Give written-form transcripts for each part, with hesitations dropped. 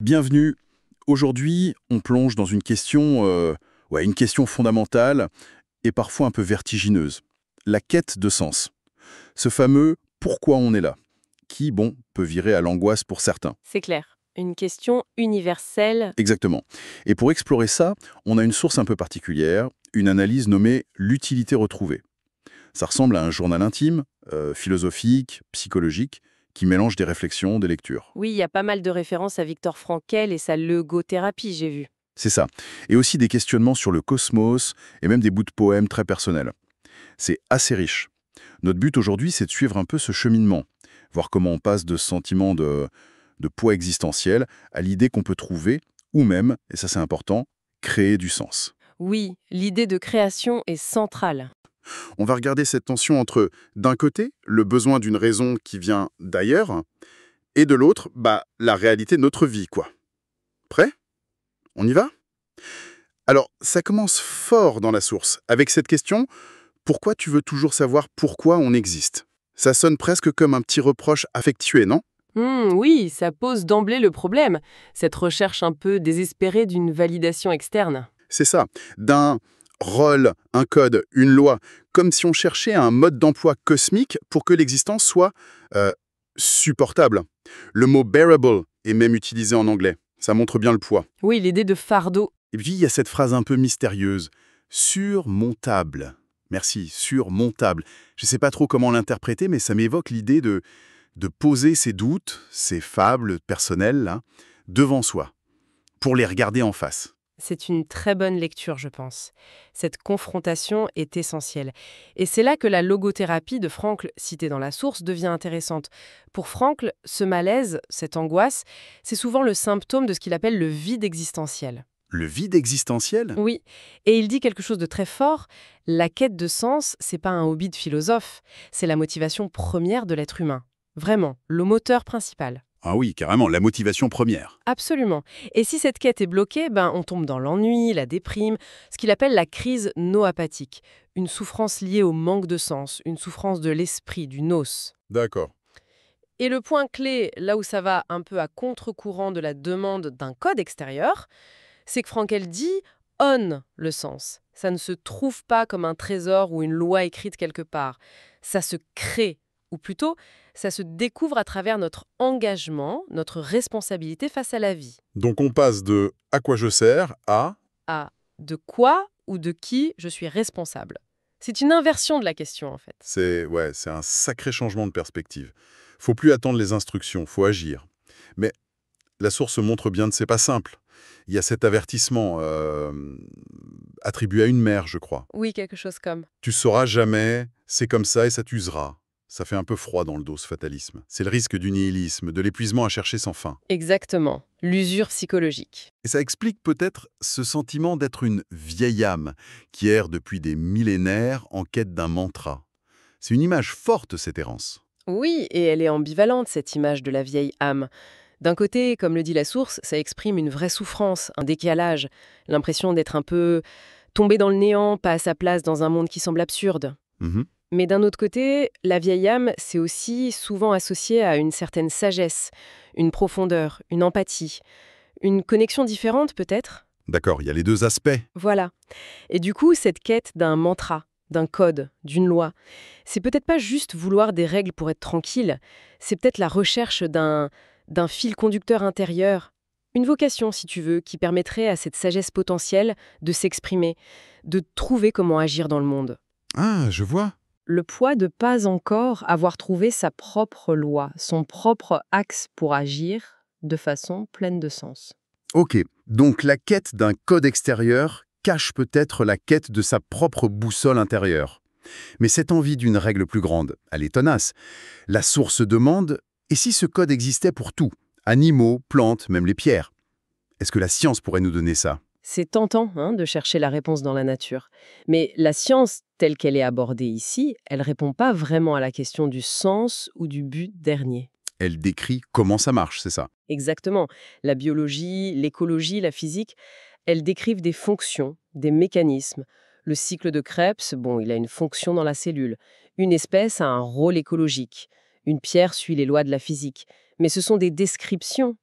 Bienvenue. Aujourd'hui, on plonge dans une question fondamentale et parfois un peu vertigineuse. La quête de sens. Ce fameux «pourquoi on est là?» qui, peut virer à l'angoisse pour certains. C'est clair. Une question universelle. Exactement. Et pour explorer ça, on a une source un peu particulière, une analyse nommée «l'utilité retrouvée». Ça ressemble à un journal intime, philosophique, psychologique, qui mélange des réflexions, des lectures. Oui, il y a pas mal de références à Viktor Frankl et sa logothérapie, j'ai vu. C'est ça. Et aussi des questionnements sur le cosmos et même des bouts de poèmes très personnels. C'est assez riche. Notre but aujourd'hui, c'est de suivre un peu ce cheminement, voir comment on passe de ce sentiment de poids existentiel à l'idée qu'on peut trouver, ou même, et ça c'est important, créer du sens. Oui, l'idée de création est centrale. On va regarder cette tension entre, d'un côté, le besoin d'une raison qui vient d'ailleurs, et de l'autre, la réalité de notre vie, quoi. Prêt? On y va? Alors, ça commence fort dans la source, avec cette question: pourquoi tu veux toujours savoir pourquoi on existe? Ça sonne presque comme un petit reproche affectué, non? Oui, ça pose d'emblée le problème, cette recherche un peu désespérée d'une validation externe. C'est ça, d'un rôle, un code, une loi, comme si on cherchait un mode d'emploi cosmique pour que l'existence soit euh, supportable. Le mot bearable est même utilisé en anglais. Ça montre bien le poids. Oui, l'idée de fardeau. Et puis, il y a cette phrase un peu mystérieuse. Surmontable. Merci, surmontable. Je ne sais pas trop comment l'interpréter, mais ça m'évoque l'idée de poser ses doutes, ses fables personnelles, là, devant soi, pour les regarder en face. C'est une très bonne lecture, je pense. Cette confrontation est essentielle. Et c'est là que la logothérapie de Frankl, citée dans la source, devient intéressante. Pour Frankl, ce malaise, cette angoisse, c'est souvent le symptôme de ce qu'il appelle le vide existentiel. Le vide existentiel? Oui, et il dit quelque chose de très fort. La quête de sens, c'est pas un hobby de philosophe, c'est la motivation première de l'être humain. Vraiment, le moteur principal. Ah oui, carrément, la motivation première. Absolument. Et si cette quête est bloquée, on tombe dans l'ennui, la déprime, ce qu'il appelle la crise noapathique, une souffrance liée au manque de sens, une souffrance de l'esprit, du nous. D'accord. Et le point clé, là où ça va un peu à contre-courant de la demande d'un code extérieur, c'est que Frankel dit «on» le sens. Ça ne se trouve pas comme un trésor ou une loi écrite quelque part. Ça se crée, ou plutôt, ça se découvre à travers notre engagement, notre responsabilité face à la vie. Donc on passe de «à quoi je sers» à À de quoi ou de qui je suis responsable. C'est une inversion de la question, en fait. c'est un sacré changement de perspective. Faut plus attendre les instructions, faut agir. Mais la source montre bien que c'est pas simple. Il y a cet avertissement attribué à une mère, je crois. Oui, quelque chose comme. Tu sauras jamais, c'est comme ça et ça t'usera. Ça fait un peu froid dans le dos, ce fatalisme. C'est le risque du nihilisme, de l'épuisement à chercher sans fin. Exactement. L'usure psychologique. Et ça explique peut-être ce sentiment d'être une vieille âme qui erre depuis des millénaires en quête d'un mantra. C'est une image forte, cette errance. Oui, et elle est ambivalente, cette image de la vieille âme. D'un côté, comme le dit la source, ça exprime une vraie souffrance, un décalage, l'impression d'être un peu tombé dans le néant, pas à sa place dans un monde qui semble absurde. Mhm. Mais d'un autre côté, la vieille âme, c'est aussi souvent associé à une certaine sagesse, une profondeur, une empathie, une connexion différente peut-être. D'accord, il y a les deux aspects. Voilà. Et du coup, cette quête d'un mantra, d'un code, d'une loi, c'est peut-être pas juste vouloir des règles pour être tranquille, c'est peut-être la recherche d'un fil conducteur intérieur, une vocation, si tu veux, qui permettrait à cette sagesse potentielle de s'exprimer, de trouver comment agir dans le monde. Ah, je vois. Le poids de pas encore avoir trouvé sa propre loi, son propre axe pour agir de façon pleine de sens. Ok, donc la quête d'un code extérieur cache peut-être la quête de sa propre boussole intérieure. Mais cette envie d'une règle plus grande, elle est tenace. La source demande: et si ce code existait pour tout? Animaux, plantes, même les pierres. Est-ce que la science pourrait nous donner ça? C'est tentant de chercher la réponse dans la nature. Mais la science, telle qu'elle est abordée ici, elle répond pas vraiment à la question du sens ou du but dernier. Elle décrit comment ça marche, c'est ça? Exactement. La biologie, l'écologie, la physique, elles décrivent des fonctions, des mécanismes. Le cycle de Krebs, il a une fonction dans la cellule. Une espèce a un rôle écologique. Une pierre suit les lois de la physique. Mais ce sont des descriptions.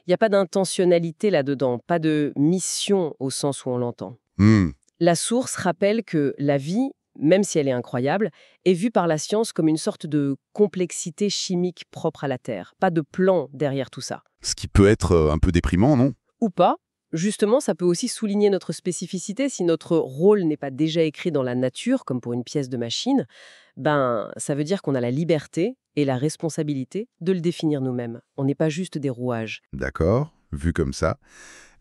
Il n'y a pas d'intentionnalité là-dedans, pas de mission au sens où on l'entend. Hmm, La source rappelle que la vie, même si elle est incroyable, est vue par la science comme une sorte de complexité chimique propre à la Terre, pas de plan derrière tout ça. ce qui peut être un peu déprimant, non? Ou pas. Justement, ça peut aussi souligner notre spécificité. Si notre rôle n'est pas déjà écrit dans la nature, comme pour une pièce de machine, ben, ça veut dire qu'on a la liberté et la responsabilité de le définir nous-mêmes. On n'est pas juste des rouages. D'accord, vu comme ça.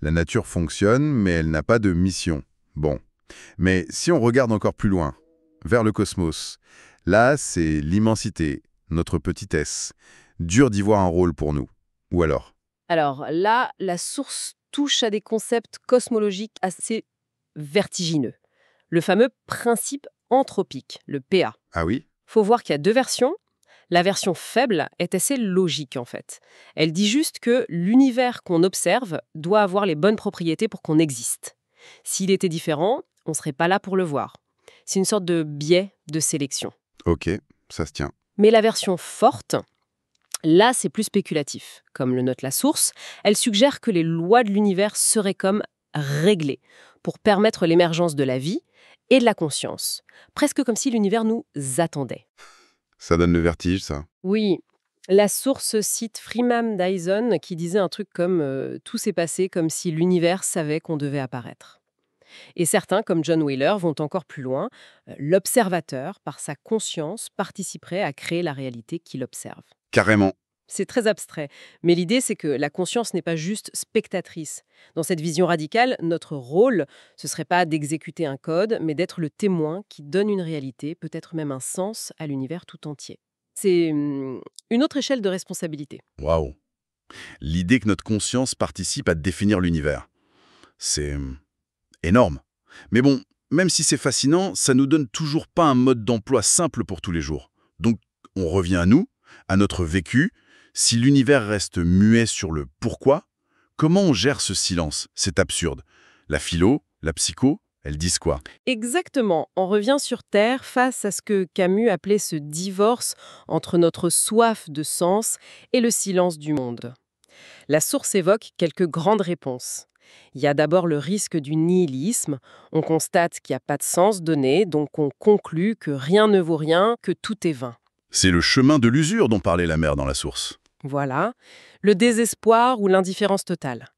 La nature fonctionne, mais elle n'a pas de mission. Bon. Mais si on regarde encore plus loin, vers le cosmos, là, c'est l'immensité, notre petitesse. Dur d'y voir un rôle pour nous. Ou alors? Alors là, la source touche à des concepts cosmologiques assez vertigineux. Le fameux principe anthropique, le PA. Ah oui? Faut voir qu'il y a deux versions. La version faible est assez logique en fait. Elle dit juste que l'univers qu'on observe doit avoir les bonnes propriétés pour qu'on existe. S'il était différent, on ne serait pas là pour le voir. C'est une sorte de biais de sélection. Ok, ça se tient. Mais la version forte, là c'est plus spéculatif. Comme le note la source, elle suggère que les lois de l'univers seraient comme réglées pour permettre l'émergence de la vie et de la conscience. Presque comme si l'univers nous attendait. Ça donne le vertige, ça. Oui, la source cite Freeman Dyson qui disait un truc comme tout s'est passé comme si l'univers savait qu'on devait apparaître. Et certains, comme John Wheeler, vont encore plus loin. L'observateur, par sa conscience, participerait à créer la réalité qu'il observe. Carrément. C'est très abstrait, mais l'idée c'est que la conscience n'est pas juste spectatrice. Dans cette vision radicale, notre rôle, ce serait pas d'exécuter un code, mais d'être le témoin qui donne une réalité, peut-être même un sens à l'univers tout entier. C'est une autre échelle de responsabilité. Waouh. L'idée que notre conscience participe à définir l'univers. C'est énorme. Mais bon, même si c'est fascinant, ça nous donne toujours pas un mode d'emploi simple pour tous les jours. Donc, on revient à nous, à notre vécu. Si l'univers reste muet sur le pourquoi, comment on gère ce silence? C'est absurde. La philo, la psycho, elles disent quoi? Exactement, on revient sur Terre face à ce que Camus appelait ce divorce entre notre soif de sens et le silence du monde. La source évoque quelques grandes réponses. Il y a d'abord le risque du nihilisme. On constate qu'il n'y a pas de sens donné, donc on conclut que rien ne vaut rien, que tout est vain. C'est le chemin de l'usure dont parlait la mère dans la source. Voilà. Le désespoir ou l'indifférence totale.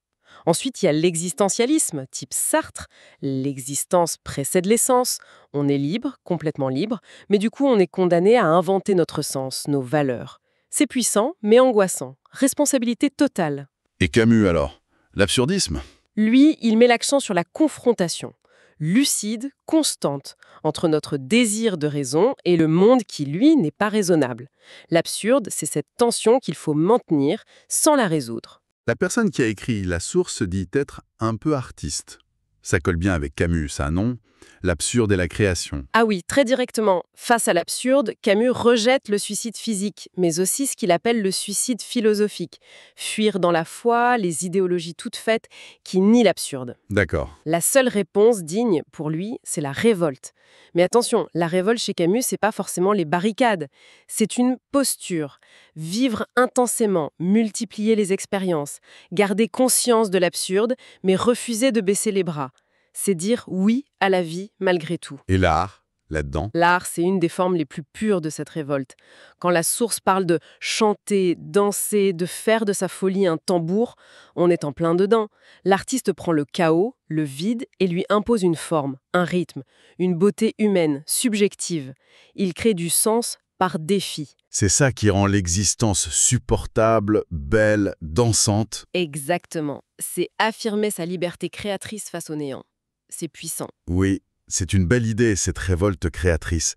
Ensuite, il y a l'existentialisme, type Sartre. L'existence précède l'essence. On est libre, complètement libre, mais du coup, on est condamné à inventer notre sens, nos valeurs. C'est puissant, mais angoissant. Responsabilité totale. Et Camus alors? L'absurdisme? Lui, il met l'accent sur la confrontation, lucide, constante, entre notre désir de raison et le monde qui, lui, n'est pas raisonnable. L'absurde, c'est cette tension qu'il faut maintenir sans la résoudre. La personne qui a écrit La Source dit être un peu artiste. Ça colle bien avec Camus, ça, non? L'absurde et la création. Ah oui, très directement. Face à l'absurde, Camus rejette le suicide physique, mais aussi ce qu'il appelle le suicide philosophique. Fuir dans la foi, les idéologies toutes faites qui nient l'absurde. D'accord. La seule réponse digne, pour lui, c'est la révolte. Mais attention, la révolte chez Camus, c'est pas forcément les barricades. C'est une posture. Vivre intensément, multiplier les expériences, garder conscience de l'absurde, mais refuser de baisser les bras. C'est dire oui à la vie malgré tout. Et l'art, là-dedans? L'art, c'est une des formes les plus pures de cette révolte. Quand la source parle de chanter, danser, de faire de sa folie un tambour, on est en plein dedans. L'artiste prend le chaos, le vide, et lui impose une forme, un rythme, une beauté humaine, subjective. Il crée du sens par défi. C'est ça qui rend l'existence supportable, belle, dansante. Exactement. C'est affirmer sa liberté créatrice face au néant. C'est puissant. Oui, c'est une belle idée, cette révolte créatrice.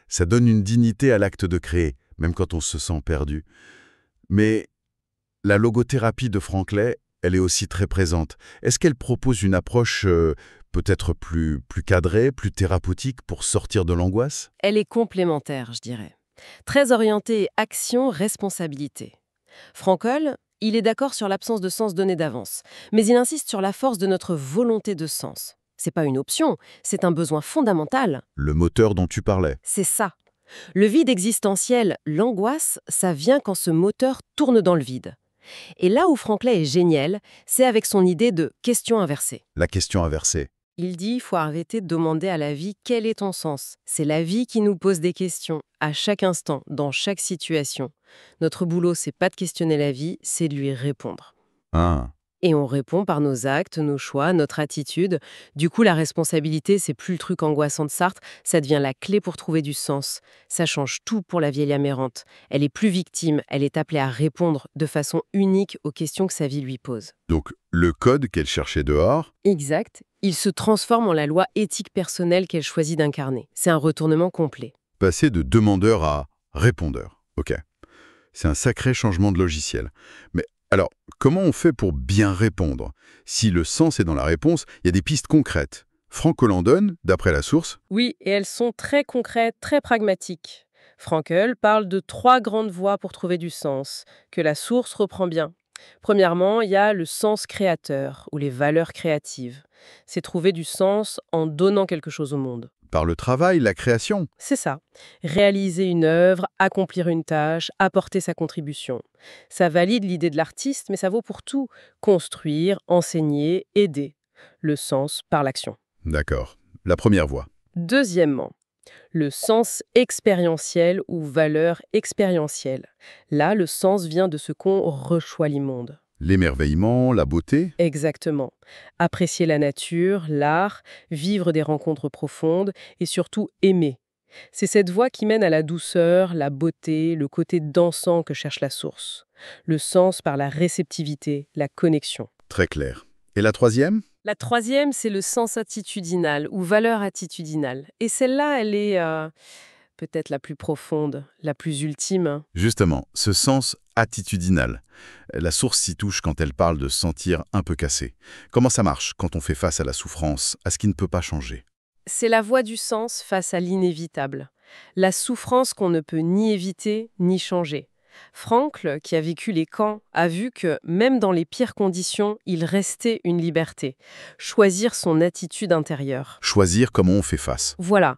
Ça donne une dignité à l'acte de créer, même quand on se sent perdu. Mais la logothérapie de Frankl, elle est aussi très présente. Est-ce qu'elle propose une approche peut-être plus cadrée, plus thérapeutique pour sortir de l'angoisse? Elle est complémentaire, je dirais. Très orientée action-responsabilité. Frankl, il est d'accord sur l'absence de sens donné d'avance, mais il insiste sur la force de notre volonté de sens. C'est pas une option, c'est un besoin fondamental. Le moteur dont tu parlais. C'est ça. Le vide existentiel, l'angoisse, ça vient quand ce moteur tourne dans le vide. Et là où Franklin est génial, c'est avec son idée de question inversée. La question inversée. Il dit, il faut arrêter de demander à la vie quel est ton sens. C'est la vie qui nous pose des questions, à chaque instant, dans chaque situation. Notre boulot, c'est pas de questionner la vie, c'est de lui répondre. Ah, Et on répond par nos actes, nos choix, notre attitude. Du coup, la responsabilité, c'est plus le truc angoissant de Sartre, ça devient la clé pour trouver du sens. Ça change tout pour la vieille amérante. Elle est plus victime, elle est appelée à répondre de façon unique aux questions que sa vie lui pose. donc le code qu'elle cherchait dehors, Exact. Il se transforme en la loi éthique personnelle qu'elle choisit d'incarner. C'est un retournement complet. passer de demandeur à répondeur. Ok. C'est un sacré changement de logiciel. Mais alors, comment on fait pour bien répondre? Si le sens est dans la réponse, il y a des pistes concrètes. Frank Hollandon, d'après la source, Oui, et elles sont très concrètes, très pragmatiques. Frankel parle de 3 grandes voies pour trouver du sens, que la source reprend bien. Premièrement, il y a le sens créateur, ou les valeurs créatives. C'est trouver du sens en donnant quelque chose au monde. par le travail, la création. C'est ça. Réaliser une œuvre, accomplir une tâche, apporter sa contribution. Ça valide l'idée de l'artiste, mais ça vaut pour tout. Construire, enseigner, aider. Le sens par l'action. D'accord. La première voie. Deuxièmement, le sens expérientiel ou valeur expérientielle. Là, le sens vient de ce qu'on reçoit l'immonde. L'émerveillement, la beauté. Exactement. Apprécier la nature, l'art, vivre des rencontres profondes et surtout aimer. C'est cette voie qui mène à la douceur, la beauté, le côté dansant que cherche la source. Le sens par la réceptivité, la connexion. Très clair. Et la troisième? La troisième, c'est le sens attitudinal ou valeur attitudinale. Et celle-là, elle est peut-être la plus profonde, la plus ultime. Justement, ce sens attitudinal. La source s'y touche quand elle parle de se sentir un peu cassé. Comment ça marche quand on fait face à la souffrance, à ce qui ne peut pas changer? C'est la voie du sens face à l'inévitable. La souffrance qu'on ne peut ni éviter ni changer. Frankl, qui a vécu les camps, a vu que, même dans les pires conditions, il restait une liberté. Choisir son attitude intérieure. Choisir comment on fait face. Voilà.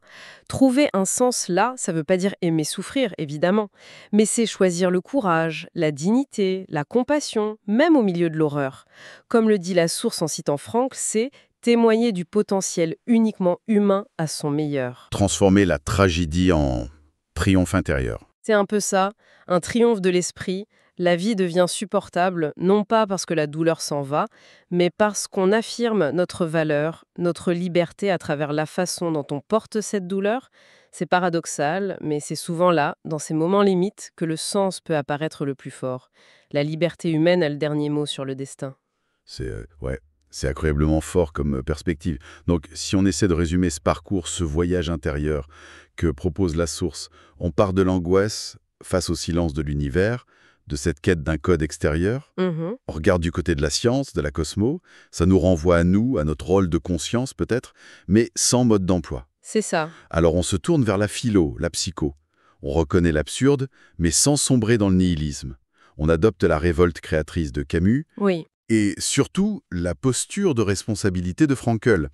Trouver un sens là, ça ne veut pas dire aimer souffrir, évidemment, mais c'est choisir le courage, la dignité, la compassion, même au milieu de l'horreur. Comme le dit la source en citant Frankl, c'est témoigner du potentiel uniquement humain à son meilleur. Transformer la tragédie en triomphe intérieur. C'est un peu ça, un triomphe de l'esprit. La vie devient supportable, non pas parce que la douleur s'en va, mais parce qu'on affirme notre valeur, notre liberté à travers la façon dont on porte cette douleur. C'est paradoxal, mais c'est souvent là, dans ces moments limites, que le sens peut apparaître le plus fort. La liberté humaine a le dernier mot sur le destin. C'est incroyablement fort comme perspective. Donc, si on essaie de résumer ce parcours, ce voyage intérieur que propose la source, on part de l'angoisse face au silence de l'univers, de cette quête d'un code extérieur. Mhm. On regarde du côté de la science, de la cosmo. Ça nous renvoie à nous, à notre rôle de conscience peut-être, mais sans mode d'emploi. C'est ça. Alors on se tourne vers la philo, la psycho. On reconnaît l'absurde, mais sans sombrer dans le nihilisme. On adopte la révolte créatrice de Camus, Oui. et surtout, la posture de responsabilité de Frankl.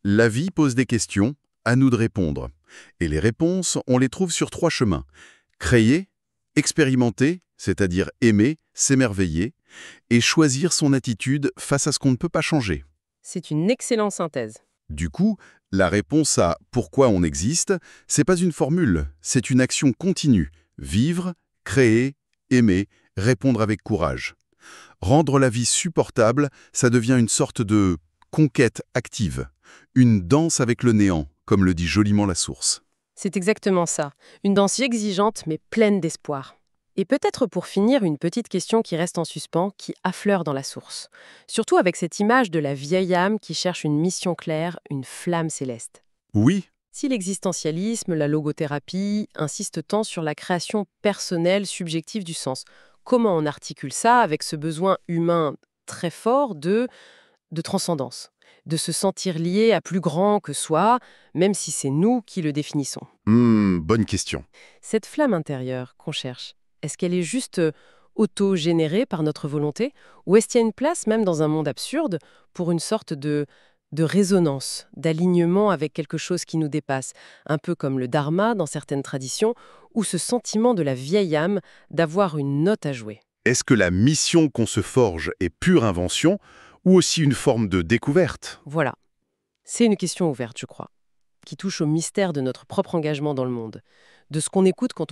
La vie pose des questions, à nous de répondre. Et les réponses, on les trouve sur 3 chemins. Créer, expérimenter, c'est-à-dire aimer, s'émerveiller, et choisir son attitude face à ce qu'on ne peut pas changer. C'est une excellente synthèse. Du coup, la réponse à pourquoi on existe, c'est pas une formule, c'est une action continue. Vivre, créer, aimer, répondre avec courage. Rendre la vie supportable, ça devient une sorte de conquête active, une danse avec le néant, comme le dit joliment la source. C'est exactement ça. Une danse exigeante mais pleine d'espoir. Et peut-être pour finir, une petite question qui reste en suspens, qui affleure dans la source. Surtout avec cette image de la vieille âme qui cherche une mission claire, une flamme céleste. Oui, Si l'existentialisme, la logothérapie insistent tant sur la création personnelle, subjective du sens, comment on articule ça avec ce besoin humain très fort de transcendance, de se sentir lié à plus grand que soi, même si c'est nous qui le définissons. bonne question. Cette flamme intérieure qu'on cherche, est-ce qu'elle est juste auto-générée par notre volonté, ou est-ce qu'il y a une place, même dans un monde absurde, pour une sorte de résonance, d'alignement avec quelque chose qui nous dépasse, un peu comme le dharma dans certaines traditions, ou ce sentiment de la vieille âme d'avoir une note à jouer? Est-ce que la mission qu'on se forge est pure invention ou aussi une forme de découverte? Voilà. C'est une question ouverte, je crois, qui touche au mystère de notre propre engagement dans le monde, de ce qu'on écoute quand on